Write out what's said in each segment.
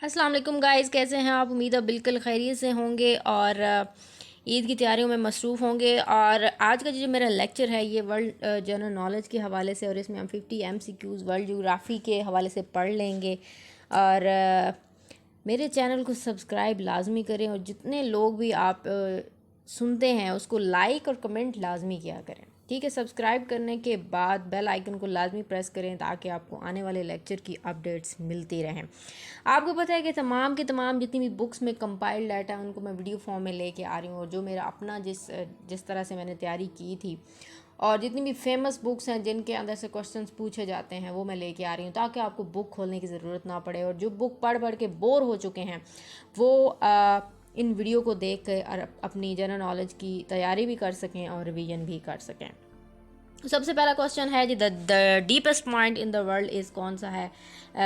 अस्सलाम वालेकुम गाइस, कैसे हैं आप? उम्मीद है बिल्कुल खैरियत से होंगे और ईद की तैयारियों में मसरूफ़ होंगे। और आज का जो मेरा लेक्चर है ये वर्ल्ड जनरल नॉलेज के हवाले से, और इसमें हम 50 MCQs वर्ल्ड ज्योग्राफ़ी के हवाले से पढ़ लेंगे। और मेरे चैनल को सब्सक्राइब लाजमी करें, और जितने लोग भी आप सुनते हैं उसको लाइक और कमेंट लाजमी किया करें। ठीक है, सब्सक्राइब करने के बाद बेल आइकन को लाजमी प्रेस करें ताकि आपको आने वाले लेक्चर की अपडेट्स मिलती रहें। आपको पता है कि तमाम के तमाम जितनी भी बुक्स में कंपाइल्ड डाटा है उनको मैं वीडियो फॉर्म में लेके आ रही हूँ, और जो मेरा अपना जिस तरह से मैंने तैयारी की थी, और जितनी भी फेमस बुक्स हैं जिनके अंदर से क्वेश्चंस पूछे जाते हैं वो मैं लेके आ रही हूँ, ताकि आपको बुक खोलने की ज़रूरत ना पड़े। और जो बुक पढ़ पढ़ के बोर हो चुके हैं वो इन वीडियो को देख कर अपनी जनरल नॉलेज की तैयारी भी कर सकें और रिवीजन भी कर सकें। सबसे पहला क्वेश्चन है जी, the deepest point in the world is कौन सा है?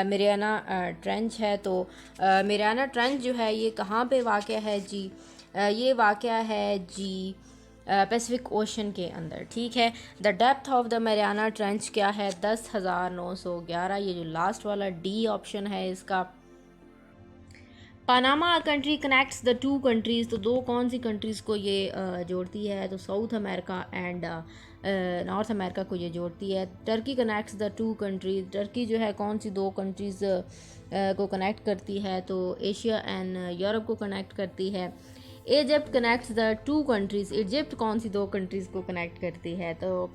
मेरियाना ट्रेंच है। तो मेरियाना ट्रेंच जो है ये कहाँ पे वाक़या है जी? ये वाक़या है जी पैसिफिक ओशन के अंदर। ठीक है, the depth of the Mariana trench क्या है? 10,911। ये जो लास्ट वाला डी ऑप्शन है इसका। Panama country connects the two countries. तो दो कौन सी कंट्रीज़ को ये जोड़ती है? तो south America and north America को ये जोड़ती है। Turkey connects the two countries. Turkey जो है कौन सी दो कंट्रीज़ को कनेक्ट करती है? तो एशिया एंड यूरोप को कनेक्ट करती है। Egypt connects the two countries. Egypt कौन सी दो कंट्रीज़ को कनेक्ट करती है? तो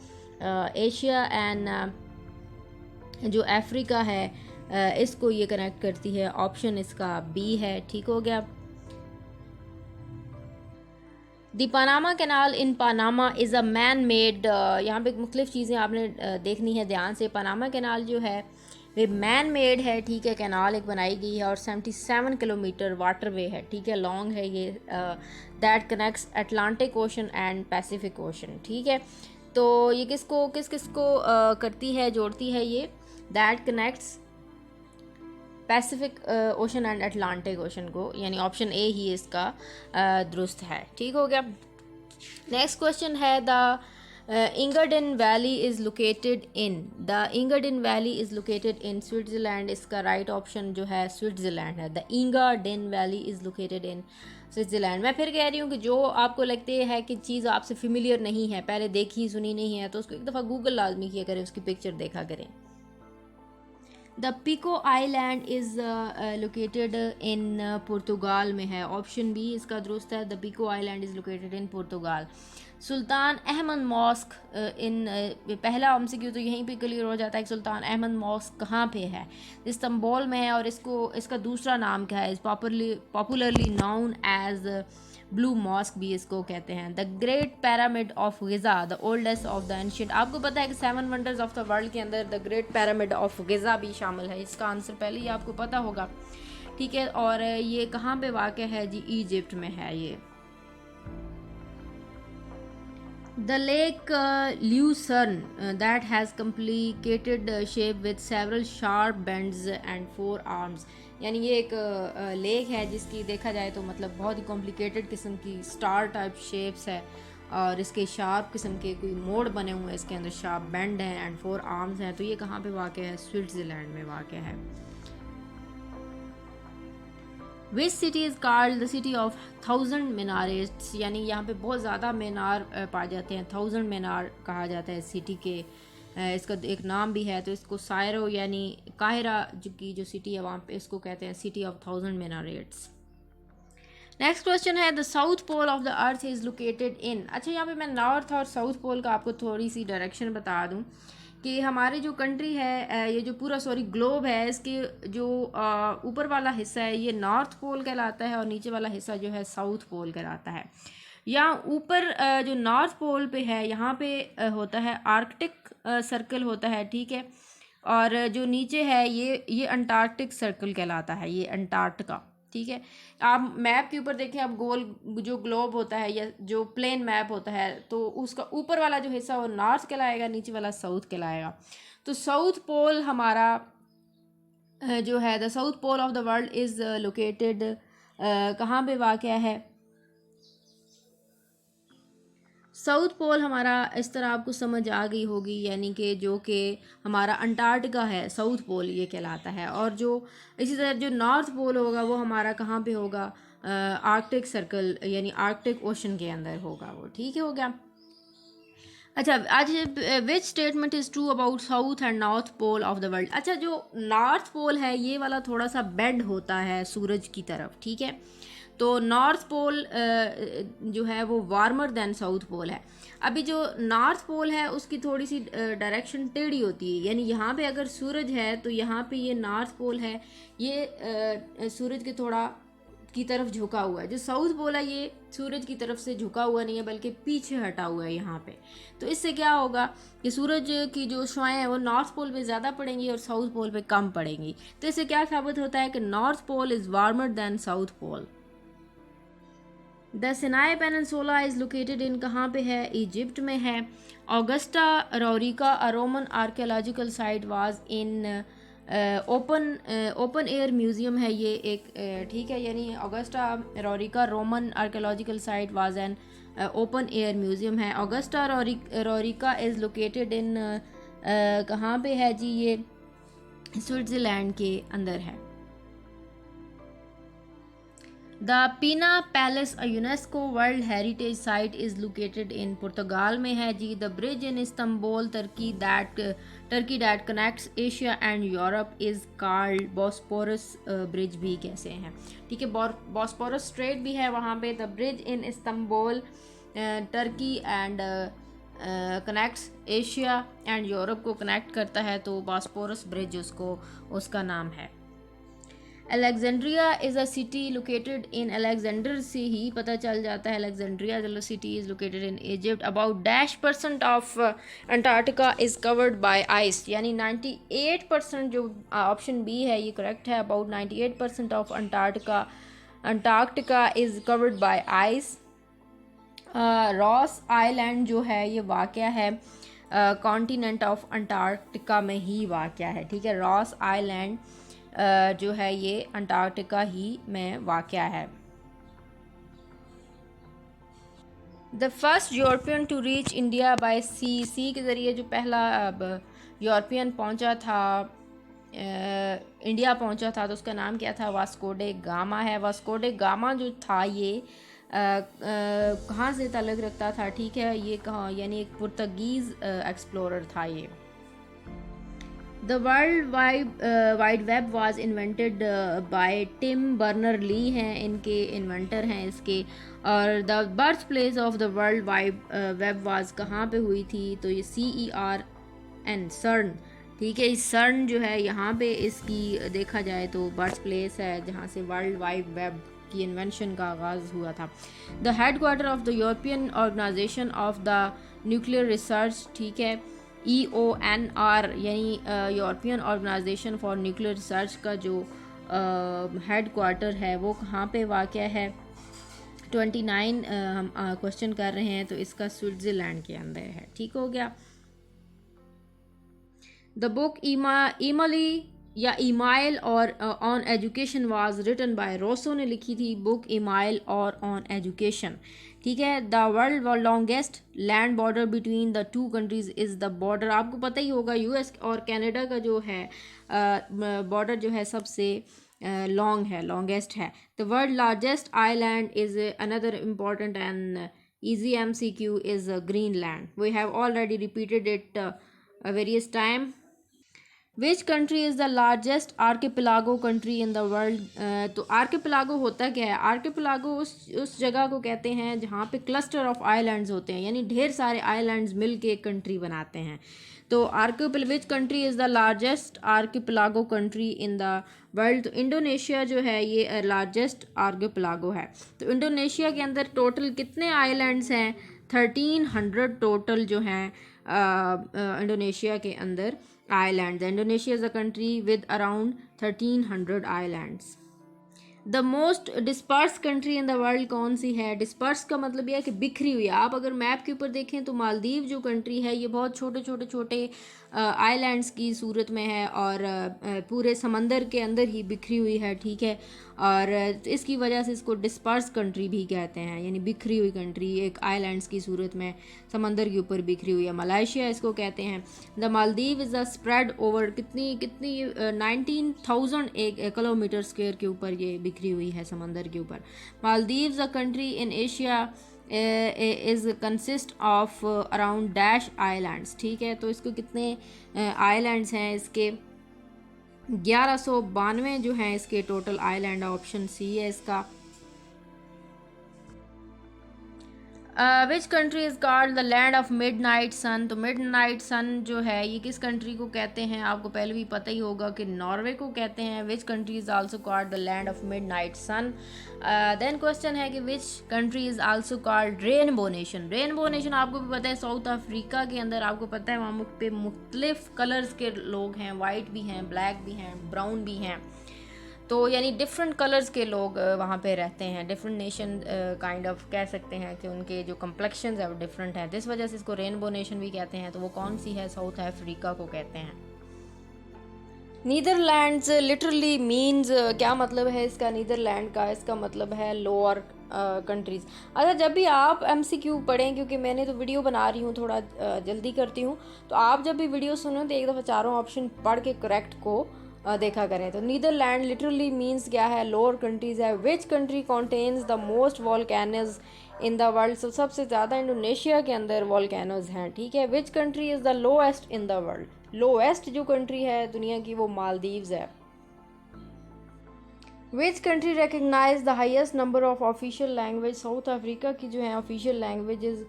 एशिया एंड जो अफ्रीका है इसको ये कनेक्ट करती है। ऑप्शन इसका बी है। ठीक हो गया। The Panama canal in Panama is a man made. यहाँ पे मुख्तलिफ चीज़ें आपने देखनी है ध्यान से। पनामा कैनाल जो है वे मैन मेड है। ठीक है, कैनाल एक बनाई गई है और 77 किलोमीटर वाटर वे है। ठीक है, लॉन्ग है ये। That connects Atlantic ocean and Pacific ocean. ठीक है, तो ये किस किस को करती है, जोड़ती है ये? That connects Pacific ocean and Atlantic ocean को, यानी ऑप्शन ए ही इसका दुरुस्त है। ठीक हो गया। नेक्स्ट क्वेश्चन है, the Engadin valley is located in. The Engadin valley is located in Switzerland. इसका राइट ऑप्शन जो है स्विट्ज़रलैंड है। The Engadin valley is located in Switzerland. मैं फिर कह रही हूँ कि जो आपको लगती है कि चीज़ आपसे फेमिलियर नहीं है, पहले देखी सुनी नहीं है, तो उसको एक दफ़ा गूगल लाजमी किया करें, उसकी पिक्चर देखा करें। The Pico island is located in पुर्तगाल में है। ऑप्शन बी इसका दुरुस्त है। The Pico island is located in Portugal. Sultan Ahmed mosque in पहला एमसीक्यू तो यहीं पे क्लियर हो जाता है कि सुल्तान अहमद मॉस्क कहाँ पे है? इस्तांबुल में है। और इसका दूसरा नाम क्या है? इस popularly known as Blue Mosque भी इसको कहते हैं। The Great Pyramid of Giza, the oldest of the ancient. आपको पता है कि 7 वंडर्स ऑफ द वर्ल्ड के अंदर the Great Pyramid of Giza भी शामिल है। इसका आंसर पहले ही आपको पता होगा। ठीक है, और ये कहाँ पे वाक़ है जी? इजिप्ट में है ये। The lake Lucerne that has complicated shape with several sharp bends and four arms। यानी ये एक लेक है जिसकी देखा जाए तो मतलब बहुत ही कॉम्प्लिकेटेड किस्म की स्टार टाइप शेप्स है, और इसके शार्प किस्म के कोई मोड़ बने हुए हैं, इसके अंदर शार्प बेंड हैं एंड 4 आर्म्स हैं। तो ये कहाँ पे वाक़ है? स्विट्ज़रलैंड में वाक़ है। Which city is called the city of 1000 मीनारेट्स। यानी यहाँ पे बहुत ज़्यादा मीनार पाए जाते हैं। 1000 मीनार कहा जाता है सिटी के। इसका एक नाम भी है। तो इसको सायरो यानी काहिरा जो सिटी है वहाँ पे इसको कहते हैं city of 1000 minarets. Next question है, the South Pole of the earth is located in. अच्छा, यहाँ पे मैं नॉर्थ और साउथ पोल का आपको थोड़ी सी डायरेक्शन बता दूँ कि हमारी जो कंट्री है, ये जो पूरा ग्लोब है, इसके जो ऊपर वाला हिस्सा है ये नॉर्थ पोल कहलाता है, और नीचे वाला हिस्सा जो है साउथ पोल कहलाता है। यहाँ ऊपर जो नॉर्थ पोल पे है यहाँ पे होता है आर्कटिक सर्कल होता है। ठीक है, और जो नीचे है ये अंटार्कटिक सर्कल कहलाता है, ये अंटार्कटिका। ठीक है, आप मैप के ऊपर देखें, आप गोल जो ग्लोब होता है या जो प्लेन मैप होता है तो उसका ऊपर वाला जो हिस्सा वो नॉर्थ कहलाएगा, नीचे वाला साउथ कहलाएगा। तो साउथ पोल हमारा जो है, the South Pole of the world is located कहाँ पे वाक़या है? साउथ पोल हमारा इस तरह आपको समझ आ गई होगी, यानी कि जो कि हमारा अंटार्कटिका है, साउथ पोल ये कहलाता है। और जो इसी तरह जो नॉर्थ पोल होगा वो हमारा कहाँ पे होगा, आर्कटिक सर्कल यानी आर्कटिक ओशन के अंदर होगा वो, ठीक है, हो गया। अच्छा, आज which statement is true about South and North Pole of the world. अच्छा, जो नॉर्थ पोल है ये वाला थोड़ा सा बेंड होता है सूरज की तरफ, ठीक है। तो नॉर्थ पोल जो है वो वार्मर देन साउथ पोल है। अभी जो नॉर्थ पोल है उसकी थोड़ी सी डायरेक्शन टेढ़ी होती है, यानी यहाँ पे अगर सूरज है तो यहाँ पे ये नॉर्थ पोल है, ये सूरज के थोड़ा की तरफ झुका हुआ है। जो साउथ पोल है ये सूरज की तरफ से झुका हुआ नहीं है बल्कि पीछे हटा हुआ है यहाँ पे। तो इससे क्या होगा कि सूरज की जो शुआएं हैं वो नॉर्थ पोल पे ज़्यादा पड़ेंगी और साउथ पोल पे कम पड़ेंगी। तो इससे क्या साबित होता है कि north pole is warmer than south pole. The Sinai peninsula is located in कहाँ पे है, इजिप्ट में है। Augusta Raurica a Roman archaeological site was in open air museum है ये एक, ठीक है, यानी Augusta Raurica Roman archaeological site was an open air museum है। Augusta Raurica is located in कहाँ पे है जी, ये स्विट्ज़रलैंड के अंदर है। The Pena palace a UNESCO world heritage site is located in पुर्तगाल में है जी। The bridge in Istanbul Turkey that connects Asia and Europe is called Bosporus bridge भी कैसे हैं, ठीक है, बॉस्पोरस स्ट्रेट भी है वहाँ पे। The bridge in Istanbul Turkey and connects Asia and Europe को कनेक्ट करता है, तो बॉस्पोरस ब्रिज उसका नाम है। Alexandria is a city located in, Alexander से ही पता चल जाता है, अलेक्जेंड्रिया जो city is located in Egypt. About -% of Antarctica is covered by ice, यानी 98% जो ऑप्शन बी है ये करेक्ट है। About 98% of Antarctica is covered by ice. Ross island जो है ये वाक़या है कॉन्टिनेंट ऑफ अंटार्कटिका में ही वाक़या है, ठीक है। रॉस आइलैंड जो है ये अंटार्कटिका ही में वाक़या है। The first European to reach India by sea के ज़रिए जो पहला यूरोपियन पहुंचा था, इंडिया पहुंचा था, तो उसका नाम क्या था, वास्को डे गामा है। वास्को डे गामा जो था ये कहाँ से ताल्लुक़ रखता था, ठीक है, ये कहाँ, यानी एक पुर्तगीज़ एक्सप्लोरर था ये। The World Wide Web was invented by Tim Berners Lee हैं इनके इन्वेंटर हैं इसके। और the birth place of the World Wide Web was कहाँ पे हुई थी, तो ये CERN सर्न, ठीक है। इस सर्न जो है यहाँ पे इसकी देखा जाए तो बर्थ प्लेस है जहाँ से वर्ल्ड वाइड वेब की इन्वेंशन का आगाज़ हुआ था। The headquarter of the European Organization of the Nuclear Research, ठीक है, EONR यानी European Organization for Nuclear Research का जो हेड क्वार्टर है वो कहाँ पे वाक़या है। 29 हम क्वेश्चन कर रहे हैं, तो इसका स्विट्ज़रलैंड के अंदर है, ठीक हो गया। द बुक ईमली या ईमाइल और On Education was written by Rousseau ने लिखी थी बुक ईमाइल और ऑन एजुकेशन, ठीक है। The world longest land border between the two countries is the border, आपको पता ही होगा US और कनाडा का जो है बॉर्डर जो है सबसे लॉन्ग है, लॉन्गेस्ट है। The world largest island is another important and easy MCQ is Greenland. We have already repeated it various time. Which country is the largest archipelago country in the world, तो archipelago होता क्या है, archipelago उस जगह को कहते हैं जहाँ पे क्लस्टर ऑफ आइलैंड्स होते हैं, यानी ढेर सारे आइलैंड्स मिल के एक कंट्री बनाते हैं। तो विच country is the largest archipelago country in the world, तो इंडोनेशिया जो है ये लार्जेस्ट आर्किपेलागो है। तो इंडोनेशिया के अंदर टोटल कितने आइलैंड्स हैं, 1300 टोटल जो हैं इंडोनेशिया के अंदर islands. Indonesia is a country with around 1300 islands. The most disperse country in the world कौन सी है? डिस्पर्स का मतलब यह है कि बिखरी हुई। आप अगर मैप के ऊपर देखें तो मालदीव जो कंट्री है ये बहुत छोटे छोटे छोटे आइलैंड्स की सूरत में है और पूरे समंदर के अंदर ही बिखरी हुई है, ठीक है। और इसकी वजह से इसको डिस्पर्स कंट्री भी कहते हैं, यानी बिखरी हुई कंट्री, एक आइलैंड्स की सूरत में समंदर के ऊपर बिखरी हुई है। मलाइशिया इसको कहते हैं। The Maldives is a spread over कितनी कितनी 19,000 एक किलोमीटर स्क्वायर के ऊपर ये बिखरी हुई है समंदर के ऊपर। Maldives a country in Asia is consist of around dash islands, ठीक है। तो इसको कितने आइलैंड्स हैं? इसके 1192 जो हैं इसके टोटल आइलैंड, ऑप्शन सी है इसका। Which country is called the land of midnight sun? तो मिड नाइट सन जो है ये किस कंट्री को कहते हैं? आपको पहले भी पता ही होगा कि नॉर्वे को कहते हैं। Which country is also called the land of midnight sun? Then question है कि which country is also called rainbow nation? Rainbow nation आपको भी पता है साउथ अफ्रीका के अंदर, आपको पता है वहाँ पे मुख्तलिफ कलर्स के लोग हैं, वाइट भी हैं, ब्लैक भी हैं, ब्राउन भी हैं। तो यानी डिफरेंट कलर्स के लोग वहाँ पे रहते हैं, डिफरेंट नेशन काइंड ऑफ कह सकते हैं कि उनके जो कम्प्लेक्शंस है वो डिफरेंट है, जिस वजह से इसको रेनबो नेशन भी कहते हैं। तो वो कौन सी है? साउथ अफ्रीका को कहते हैं। नीदरलैंड्स लिटरली मीन्स, क्या मतलब है इसका नीदरलैंड का? इसका मतलब है लोअर कंट्रीज़। अच्छा, जब भी आप MCQ पढ़ें, क्योंकि मैंने तो वीडियो बना रही हूँ, थोड़ा जल्दी करती हूँ, तो आप जब भी वीडियो सुनो तो एक दफ़ा चारों ऑप्शन पढ़ के करेक्ट को देखा करें। तो नीदरलैंड लिटरली मीन्स क्या है? लोअर कंट्रीज़ है। Which country contains the most volcanoes in the world? सबसे ज़्यादा इंडोनेशिया के अंदर वॉल्केनोज हैं, ठीक है। Which country is the lowest in the world? Lowest जो कंट्री है दुनिया की वो मालदीव्स है। Which country recognise the highest number of official language? South Africa की जो है ऑफिशियल लैंग्वेजेस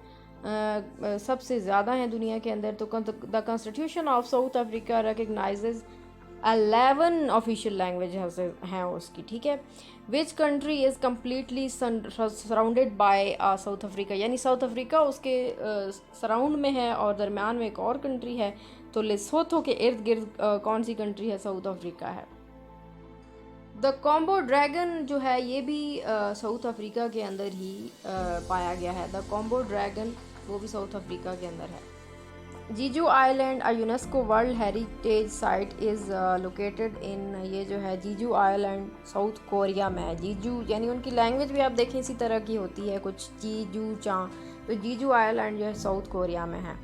सबसे ज़्यादा हैं दुनिया के अंदर। तो the constitution of south Africa recognises 11 official language हैं उसकी, ठीक है। Which country is completely surrounded by south Africa? यानी साउथ अफ्रीका उसके सराउंड में है और दरमियान में एक और कंट्री है। तो लेसोथो के इर्द गिर्द कौन सी कंट्री है? साउथ अफ्रीका है। द कॉम्बो ड्रैगन जो है ये भी साउथ अफ्रीका के अंदर ही पाया गया है। द कॉम्बो ड्रैगन वो भी साउथ अफ्रीका के अंदर है। जीजू island a UNESCO world heritage site is located in, ये जो है जीजू आइलैंड साउथ कोरिया में है। जीजू यानी उनकी लैंग्वेज भी आप देखें इसी तरह की होती है, कुछ जीजू चाँ। तो जीजू आइलैंड जो है साउथ कोरिया में है।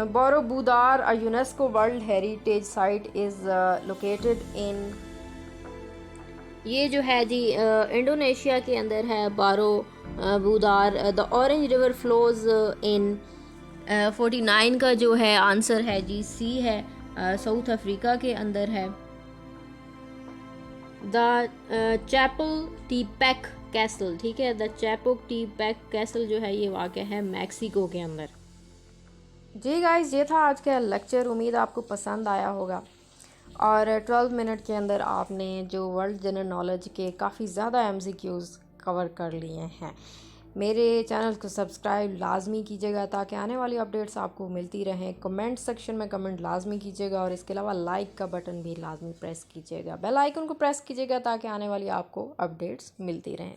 Borobudur a UNESCO world heritage site is located in, ये जो है जी इंडोनेशिया के अंदर है Borobudur. The Orange river flows in 49 का जो है आंसर है जी सी है, साउथ अफ्रीका के अंदर है। द चैपल टीपैक कैसल, ठीक है। द चैपोक टीपैक कैसल जो है ये वाक़ है मैक्सिको के अंदर। जी गाइस, ये था आज का लेक्चर। उम्मीद आपको पसंद आया होगा और 12 मिनट के अंदर आपने जो वर्ल्ड जनरल नॉलेज के काफ़ी ज़्यादा MCQs कवर कर लिए हैं। मेरे चैनल को सब्सक्राइब लाजमी कीजिएगा ताकि आने वाली अपडेट्स आपको मिलती रहें। कमेंट सेक्शन में कमेंट लाजमी कीजिएगा और इसके अलावा लाइक का बटन भी लाजमी प्रेस कीजिएगा। बेल आइकन को प्रेस कीजिएगा ताकि आने वाली आपको अपडेट्स मिलती रहें।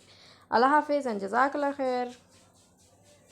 अल्लाह हाफ़िज़ एंड जज़ाकल्लाह खैर।